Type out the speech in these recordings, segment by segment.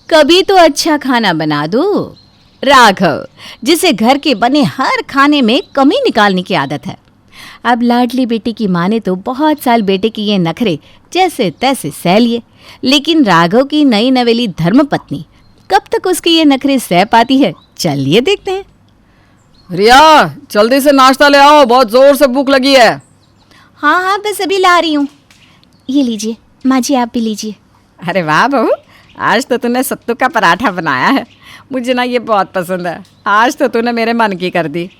कभी तो अच्छा खाना बना दो। राघव, जिसे घर के बने हर खाने में कमी निकालने की आदत है। अब लाडली बेटी की माँ ने तो बहुत साल बेटे की ये नखरे जैसे तैसे सह लिए, लेकिन राघव की नई नवेली धर्मपत्नी कब तक उसके ये नखरे सह पाती है, चलिए देखते हैं। रिया, जल्दी से नाश्ता ले आओ, बहुत जोर से भूख लगी है। हाँ हाँ, बस अभी ला रही हूँ। ये लीजिए माँ जी, आप भी लीजिए। अरे वाह बहू, आज तो तूने सत्तू का पराठा बनाया है। मुझे ना ये बहुत पसंद है। आज तो तूने मेरे मन की कर दी।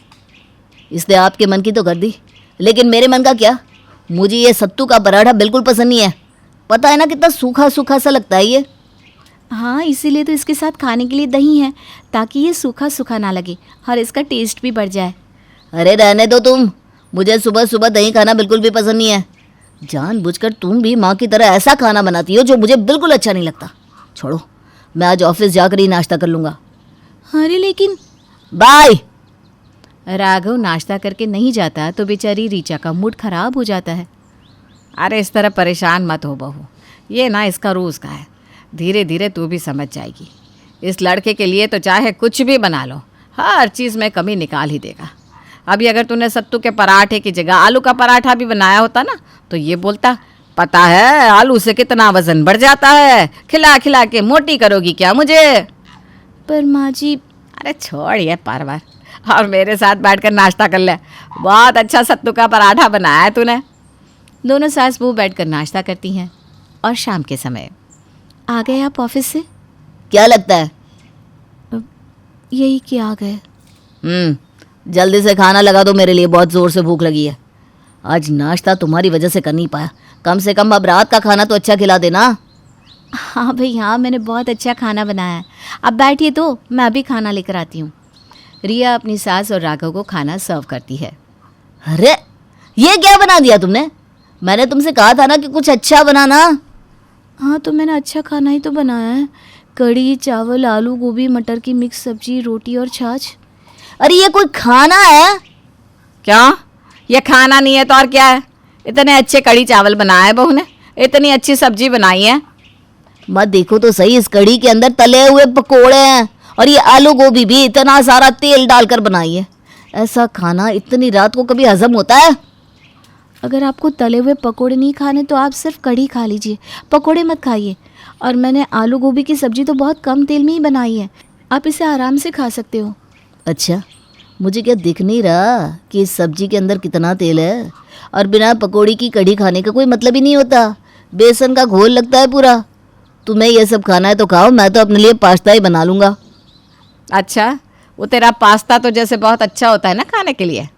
इसने आपके मन की तो कर दी, लेकिन मेरे मन का क्या? मुझे ये सत्तू का पराठा बिल्कुल पसंद नहीं है। पता है ना कितना सूखा सूखा सा लगता है ये। हाँ, इसीलिए तो इसके साथ खाने के लिए दही है, ताकि ये सूखा सूखा ना लगे और इसका टेस्ट भी बढ़ जाए। अरे रहने दो तुम, मुझे सुबह सुबह दही खाना बिल्कुल भी पसंद नहीं है। जानबूझकर तुम भी माँ की तरह ऐसा खाना बनाती हो जो मुझे बिल्कुल अच्छा नहीं लगता। छोड़ो, मैं आज ऑफिस जाकर ही नाश्ता कर लूँगा। अरे लेकिन बाय। राघव नाश्ता करके नहीं जाता तो बेचारी रीचा का मूड खराब हो जाता है। अरे इस तरह परेशान मत हो बहू, ये ना इसका रोज़ का है। धीरे धीरे तू भी समझ जाएगी। इस लड़के के लिए तो चाहे कुछ भी बना लो, हर चीज़ में कमी निकाल ही देगा। अभी अगर तूने सत्तू के पराठे की जगह आलू का पराठा भी बनाया होता ना, तो ये बोलता, पता है आलू से कितना वजन बढ़ जाता है, खिला खिला के मोटी करोगी क्या मुझे? पर माँ जी। अरे छोड़ ये परवर, और मेरे साथ बैठकर नाश्ता कर ले। बहुत अच्छा सत्तू का पराठा बनाया है तूने। दोनों सास बहू बैठकर नाश्ता करती हैं और शाम के समय आ गए आप ऑफिस से? क्या लगता है? यही कि आ गए। जल्दी से खाना लगा दो, मेरे लिए बहुत ज़ोर से भूख लगी है। आज नाश्ता तुम्हारी वजह से कर नहीं पाया। कम से कम अब रात का खाना तो अच्छा खिला देना। हाँ भाई हाँ, मैंने बहुत अच्छा खाना बनाया है। अब बैठिए तो मैं अभी खाना लेकर आती हूँ। रिया अपनी सास और राघव को खाना सर्व करती है। अरे ये क्या बना दिया तुमने? मैंने तुमसे कहा था ना कि कुछ अच्छा बनाना। हाँ तो मैंने अच्छा खाना ही तो बनाया है। कढ़ी चावल, आलू गोभी मटर की मिक्स सब्जी, रोटी और छाछ। अरे ये कोई खाना है? क्या ये खाना नहीं है तो और क्या है? इतने अच्छे कढ़ी चावल बनाए बहू ने, इतनी अच्छी सब्जी बनाई है। मत देखो तो सही, इस कढ़ी के अंदर तले हुए पकोड़े हैं और ये आलू गोभी भी इतना सारा तेल डालकर बनाई है। ऐसा खाना इतनी रात को कभी हजम होता है? अगर आपको तले हुए पकोड़े नहीं खाने तो आप सिर्फ कढ़ी खा लीजिए, पकोड़े मत खाइए। और मैंने आलू गोभी की सब्जी तो बहुत कम तेल में ही बनाई है, आप इसे आराम से खा सकते हो। अच्छा, मुझे क्या दिख नहीं रहा कि इस सब्जी के अंदर कितना तेल है? और बिना पकोड़ी की कढ़ी खाने का कोई मतलब ही नहीं होता। बेसन का घोल लगता है पूरा। तुम्हें ये सब खाना है तो खाओ, मैं तो अपने लिए पास्ता ही बना लूँगा। अच्छा, वो तेरा पास्ता तो जैसे बहुत अच्छा होता है ना खाने के लिए,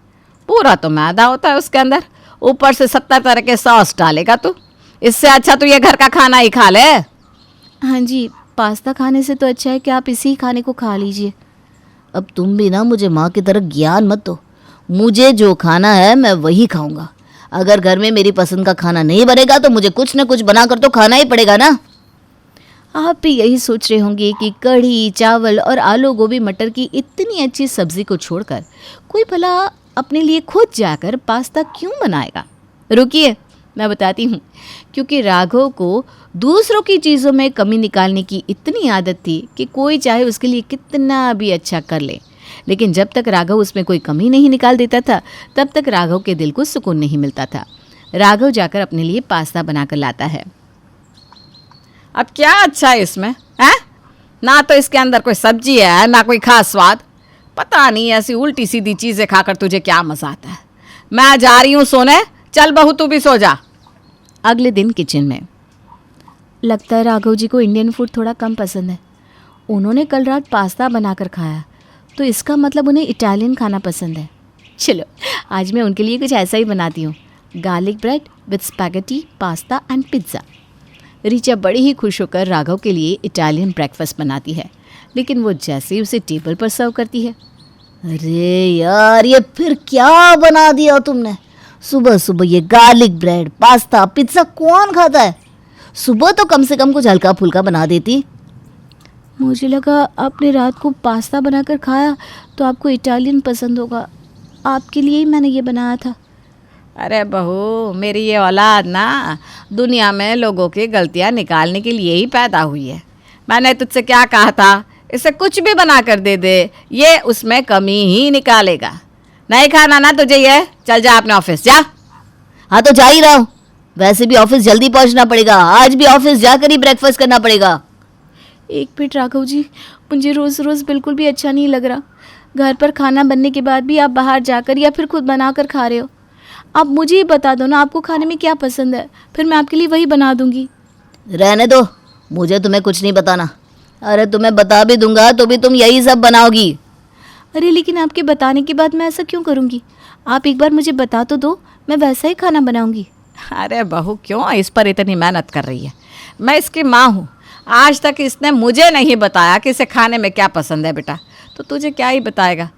पूरा तो मैदा होता है उसके अंदर, ऊपर से 70 तरह के सॉस डालेगा तू। इससे अच्छा तो ये घर का खाना ही खा ले। हाँ जी, पास्ता खाने से तो अच्छा है कि आप इसी खाने को खा लीजिए। अब तुम भी ना मुझे माँ की तरह ज्ञान मत दो। मुझे जो खाना है मैं वही खाऊंगा। अगर घर में मेरी पसंद का खाना नहीं बनेगा तो मुझे कुछ न कुछ बनाकर तो खाना ही पड़ेगा ना। आप भी यही सोच रहे होंगे कि कढ़ी चावल और आलू गोभी मटर की इतनी अच्छी सब्जी को छोड़कर कोई भला अपने लिए खुद जाकर पास्ता क्यों बनाएगा। रुकिए, मैं बताती हूँ। क्योंकि राघव को दूसरों की चीज़ों में कमी निकालने की इतनी आदत थी कि कोई चाहे उसके लिए कितना भी अच्छा कर ले, लेकिन जब तक राघव उसमें कोई कमी नहीं निकाल देता था तब तक राघव के दिल को सुकून नहीं मिलता था। राघव जाकर अपने लिए पास्ता बनाकर लाता है। अब क्या अच्छा है इसमें है? ना तो इसके अंदर कोई सब्जी है ना कोई खास स्वाद। पता नहीं ऐसी उल्टी सीधी चीज़ें खाकर तुझे क्या मज़ा आता है। मैं जा रही हूँ सोने, चल बहू तू भी सो जा। अगले दिन किचन में लगता है राघव जी को इंडियन फूड थोड़ा कम पसंद है। उन्होंने कल रात पास्ता बनाकर खाया तो इसका मतलब उन्हें इटालियन खाना पसंद है। चलो आज मैं उनके लिए कुछ ऐसा ही बनाती हूँ, garlic bread with spaghetti pasta and pizza. Richa बड़ी ही खुश होकर राघव के लिए इटालियन ब्रेकफास्ट बनाती है, लेकिन वो जैसे ही उसे टेबल पर सर्व करती है, अरे यार ये फिर क्या बना दिया तुमने? सुबह सुबह ये गार्लिक ब्रेड पास्ता पिज्ज़ा कौन खाता है? सुबह तो कम से कम कुछ हल्का फुल्का बना देती। मुझे लगा आपने रात को पास्ता बनाकर खाया तो आपको इटालियन पसंद होगा, आपके लिए ही मैंने ये बनाया था। अरे बहू, मेरी ये औलाद ना दुनिया में लोगों की गलतियाँ निकालने के लिए ही पैदा हुई है। मैंने तुझसे क्या कहा था, इसे कुछ भी बना कर दे दे, ये उसमें कमी ही निकालेगा। नहीं खाना ना तुझे ये, चल जा अपने ऑफिस जा। हाँ तो जा ही रहा हूँ, वैसे भी ऑफिस जल्दी पहुंचना पड़ेगा, आज भी ऑफिस जाकर ही ब्रेकफास्ट करना पड़ेगा। एक मिनट राघव जी, मुझे रोज़ रोज़ बिल्कुल भी अच्छा नहीं लग रहा। घर पर खाना बनने के बाद भी आप बाहर जाकर या फिर खुद बना कर खा रहे हो। आप मुझे ही बता दो ना आपको खाने में क्या पसंद है, फिर मैं आपके लिए वही बना दूंगी। रहने दो, मुझे तुम्हें कुछ नहीं बताना। अरे तुम्हें बता भी दूंगा तो भी तुम यही सब बनाओगी। अरे लेकिन आपके बताने के बाद मैं ऐसा क्यों करूँगी? आप एक बार मुझे बता तो दो, मैं वैसा ही खाना बनाऊंगी। अरे बहू क्यों इस पर इतनी मेहनत कर रही है? मैं इसकी माँ हूँ, आज तक इसने मुझे नहीं बताया कि इसे खाने में क्या पसंद है बेटा, तो तुझे क्या ही बताएगा।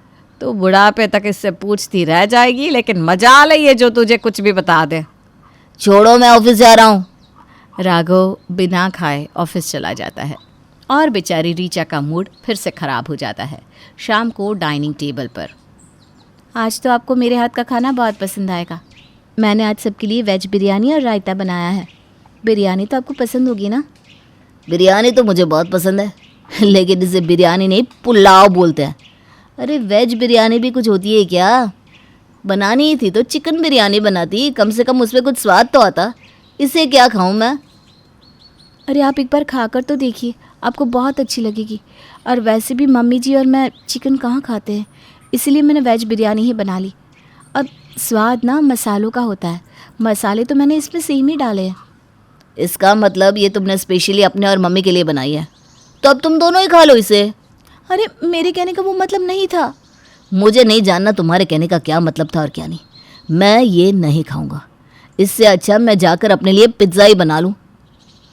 तो बुढ़ापे तक इससे पूछती रह जाएगी, लेकिन मजा ले ये जो तुझे कुछ भी बता दे। छोड़ो, मैं ऑफिस जा रहा हूँ। राघव बिना खाए ऑफिस चला जाता है और बेचारी रीचा का मूड फिर से ख़राब हो जाता है। शाम को डाइनिंग टेबल पर, आज तो आपको मेरे हाथ का खाना बहुत पसंद आएगा। मैंने आज सबके लिए वेज बिरयानी और रायता बनाया है। बिरयानी तो आपको पसंद होगी ना? बिरयानी तो मुझे बहुत पसंद है, लेकिन इसे बिरयानी नहीं पुलाव बोलते हैं। अरे वेज बिरयानी भी कुछ होती है क्या? बनानी ही थी तो चिकन बिरयानी बनाती, कम से कम उसमें कुछ स्वाद तो आता। इसे क्या खाऊं मैं? अरे आप एक बार खाकर तो देखिए, आपको बहुत अच्छी लगेगी। और वैसे भी मम्मी जी और मैं चिकन कहाँ खाते हैं, इसलिए मैंने वेज बिरयानी ही बना ली। और स्वाद ना मसालों का होता है, मसाले तो मैंने इसमें सेम ही डाले हैं। इसका मतलब ये तुमने स्पेशली अपने और मम्मी के लिए बनाई है, तो अब तुम दोनों ही खा लो इसे। अरे मेरे कहने का वो मतलब नहीं था। मुझे नहीं जानना तुम्हारे कहने का क्या मतलब था और क्या नहीं। मैं ये नहीं खाऊंगा, इससे अच्छा मैं जाकर अपने लिए पिज्ज़ा ही बना लूँ।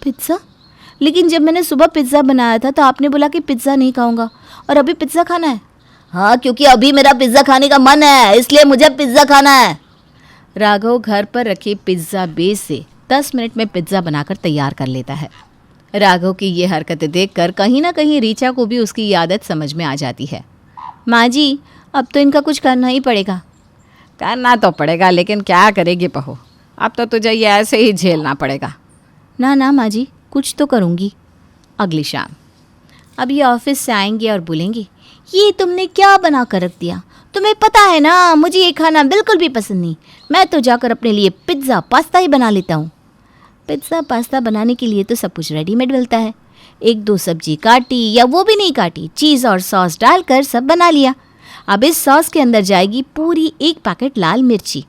पिज़्ज़ा? लेकिन जब मैंने सुबह पिज़्ज़ा बनाया था तो आपने बोला कि पिज़्ज़ा नहीं खाऊंगा, और अभी पिज़्ज़ा खाना है। हाँ, क्योंकि अभी मेरा पिज़्ज़ा खाने का मन है, इसलिए मुझे पिज़्ज़ा खाना है। राघव घर पर रखे पिज़्ज़ा बेस से 10 मिनट में पिज़्ज़ा बनाकर तैयार कर लेता है। राघव की ये हरकतें देखकर कहीं ना कहीं रीचा को भी उसकी आदत समझ में आ जाती है। माँ जी, अब तो इनका कुछ करना ही पड़ेगा। करना तो पड़ेगा, लेकिन क्या करेगी बहू, अब तो तुझे ये ऐसे ही झेलना पड़ेगा। ना ना माँ जी, कुछ तो करूँगी। अगली शाम, अब ये ऑफिस से आएंगे और बोलेंगे, ये तुमने क्या बना कर रख दिया? तुम्हें पता है ना मुझे ये खाना बिल्कुल भी पसंद नहीं। मैं तो जाकर अपने लिए पिज़्ज़ा पास्ता ही बना लेता हूँ। पिज़्ज़ा पास्ता बनाने के लिए तो सब कुछ रेडीमेड मिलता है। एक दो सब्जी काटी या वो भी नहीं काटी, चीज़ और सॉस डालकर सब बना लिया। अब इस सॉस के अंदर जाएगी पूरी 1 पैकेट लाल मिर्ची,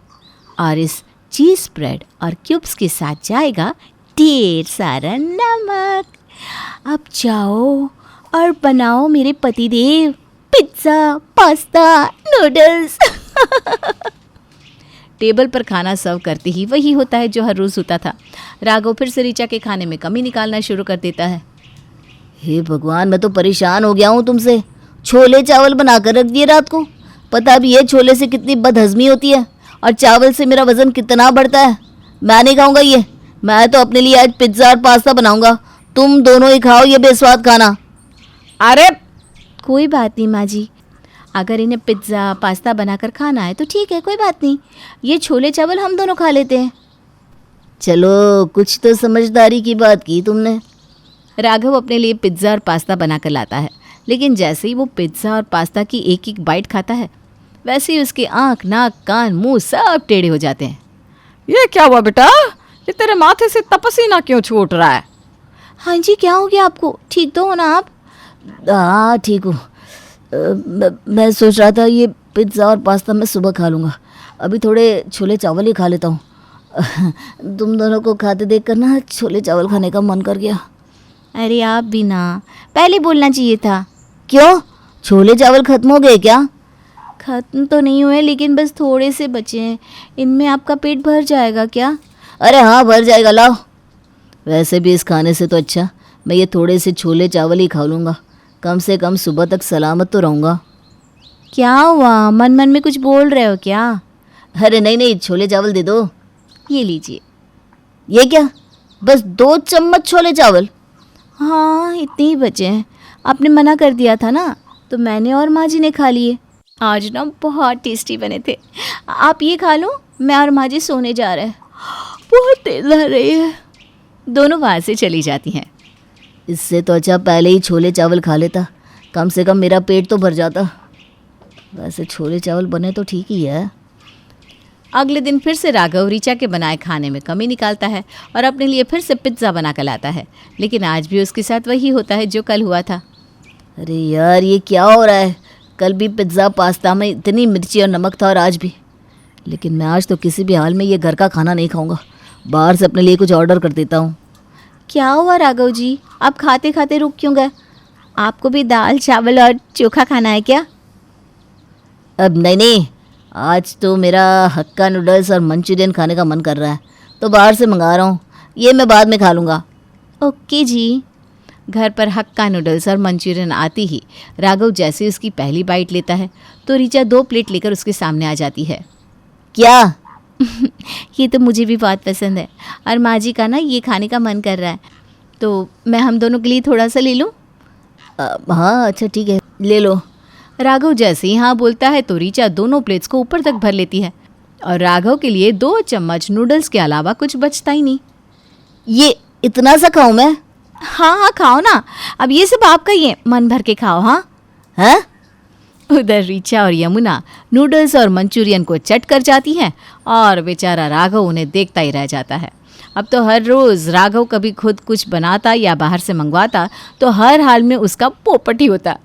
और इस चीज़ स्प्रेड और क्यूब्स के साथ जाएगा ढेर सारा नमक। अब जाओ और बनाओ मेरे पतिदेव पिज़्ज़ा, पास्ता, नूडल्स। टेबल पर खाना सर्व करते ही वही होता है जो हर रोज़ होता था। राघव फिर से रीचा के खाने में कमी निकालना शुरू कर देता है। हे भगवान, मैं तो परेशान हो गया हूँ तुमसे। छोले चावल बनाकर रख दिए रात को। पता भी है छोले से कितनी बदहजमी होती है और चावल से मेरा वज़न कितना बढ़ता है। मैं नहीं खाऊंगा ये। मैं तो अपने लिए आज पिज़्ज़ा और पास्ता बनाऊंगा। तुम दोनों ही खाओ ये बेस्वाद खाना। अरे कोई बात नहीं माँ जी, अगर इन्हें पिज़्ज़ा पास्ता बनाकर खाना है तो ठीक है, कोई बात नहीं। ये छोले चावल हम दोनों खा लेते हैं। चलो, कुछ तो समझदारी की बात की तुमने। राघव अपने लिए पिज़्ज़ा और पास्ता बनाकर लाता है, लेकिन जैसे ही वो पिज़्ज़ा और पास्ता की एक एक बाइट खाता है, वैसे ही उसके आँख, नाक, कान, मुंह सब टेढ़े हो जाते हैं। ये क्या हुआ बेटा, ये तेरे माथे से तपसीना क्यों छूट रहा है? हाँ जी, क्या हो गया आपको? ठीक तो हो ना आप? हाँ, ठीक हूँ। मैं सोच रहा था ये पिज़्ज़ा और पास्ता मैं सुबह खा लूँगा, अभी थोड़े छोले चावल ही खा लेता हूँ। तुम दोनों को खाते देख कर ना छोले चावल खाने का मन कर गया। अरे आप भी ना, पहले बोलना चाहिए था। क्यों, छोले चावल खत्म हो गए क्या? खत्म तो नहीं हुए, लेकिन बस थोड़े से बचे हैं। इनमें आपका पेट भर जाएगा क्या? अरे हाँ, भर जाएगा, लाओ। वैसे भी इस खाने से तो अच्छा मैं ये थोड़े से छोले चावल ही खा लूँगा, कम से कम सुबह तक सलामत तो रहूँगा। क्या हुआ, मन मन में कुछ बोल रहे हो क्या? अरे नहीं नहीं, छोले चावल दे दो। ये लीजिए। ये क्या, बस 2 चम्मच छोले चावल? हाँ, इतने ही बचे हैं। आपने मना कर दिया था ना, तो मैंने और माँ जी ने खा लिए। आज ना बहुत टेस्टी बने थे। आप ये खा लो, मैं और माँ जी सोने जा रहे हैं। बहुत तेज लग रही है। दोनों वहाँ से चली जाती हैं। इससे तो अच्छा पहले ही छोले चावल खा लेता, कम से कम मेरा पेट तो भर जाता। वैसे छोले चावल बने तो ठीक ही है। अगले दिन फिर से राघव ऋचा के बनाए खाने में कमी निकालता है और अपने लिए फिर से पिज्ज़ा बना कर लाता है, लेकिन आज भी उसके साथ वही होता है जो कल हुआ था। अरे यार, ये क्या हो रहा है? कल भी पिज़्ज़ा पास्ता में इतनी मिर्ची और नमक था और आज भी। लेकिन मैं आज तो किसी भी हाल में ये घर का खाना नहीं खाऊंगा, बाहर से अपने लिए कुछ ऑर्डर कर देता हूँ। क्या हुआ राघव जी, आप खाते खाते रुक क्यों गए? आपको भी दाल चावल और चोखा खाना है क्या? अब नहीं, आज तो मेरा हक्का नूडल्स और मंचूरियन खाने का मन कर रहा है, तो बाहर से मंगा रहा हूँ। ये मैं बाद में खा लूँगा। ओके जी। घर पर हक्का नूडल्स और मंचूरियन आती ही राघव जैसे उसकी पहली बाइट लेता है तो ऋचा 2 प्लेट लेकर उसके सामने आ जाती है। क्या? ये तो मुझे भी बहुत पसंद है और माँ जी का ना ये खाने का मन कर रहा है, तो मैं हम दोनों के लिए थोड़ा सा ले लूँ? हाँ अच्छा ठीक है, ले लो। राघव जैसे ही हाँ बोलता है तो ऋचा दोनों प्लेट्स को ऊपर तक भर लेती है और राघव के लिए 2 चम्मच नूडल्स के अलावा कुछ बचता ही नहीं। ये इतना सा खाऊं मैं? हाँ खाओ ना, अब ये सब आपका ही है, मन भर के खाओ। हाँ हैं? उधर ऋचा और यमुना नूडल्स और मंचूरियन को चट कर जाती हैं और बेचारा राघव उन्हें देखता ही रह जाता है। अब तो हर रोज़ राघव कभी खुद कुछ बनाता या बाहर से मंगवाता तो हर हाल में उसका पोपट ही होता।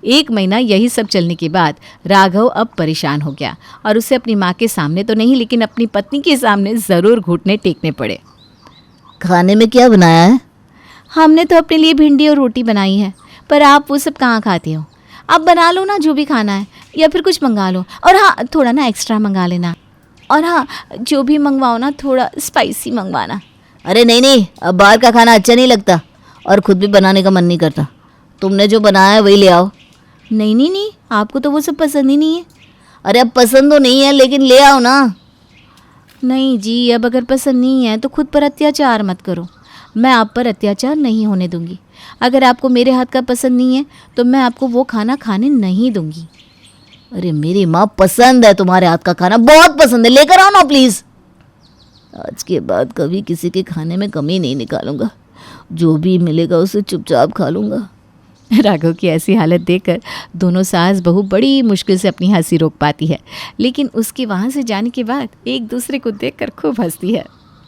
1 महीना यही सब चलने के बाद राघव अब परेशान हो गया और उसे अपनी माँ के सामने तो नहीं लेकिन अपनी पत्नी के सामने ज़रूर घुटने टेकने पड़े। खाने में क्या बनाया है? हमने तो अपने लिए भिंडी और रोटी बनाई है, पर आप वो सब कहाँ खाते हो? आप बना लो ना जो भी खाना है, या फिर कुछ मंगा लो, और हाँ थोड़ा ना एक्स्ट्रा मंगा लेना, और हाँ जो भी मंगवाओ ना थोड़ा स्पाइसी मंगवाना। अरे नहीं, अब बाहर का खाना अच्छा नहीं लगता और खुद भी बनाने का मन नहीं करता। तुमने जो बनाया है वही ले आओ। नहीं, आपको तो वो सब पसंद ही नहीं है। अरे अब पसंद तो नहीं है लेकिन ले आओ ना। नहीं जी, अब अगर पसंद नहीं है तो खुद पर अत्याचार मत करो। मैं आप पर अत्याचार नहीं होने दूंगी। अगर आपको मेरे हाथ का पसंद नहीं है तो मैं आपको वो खाना खाने नहीं दूंगी। अरे मेरी माँ, पसंद है तुम्हारे हाथ का खाना, बहुत पसंद है, लेकर आओ ना प्लीज़। आज के बाद कभी किसी के खाने में कमी नहीं निकालूंगा, जो भी मिलेगा उसे चुपचाप खा लूँगा। राघव की ऐसी हालत देखकर दोनों सास बहू बड़ी मुश्किल से अपनी हंसी रोक पाती है, लेकिन उसके वहाँ से जाने के बाद एक दूसरे को देखकर खूब हंसती है।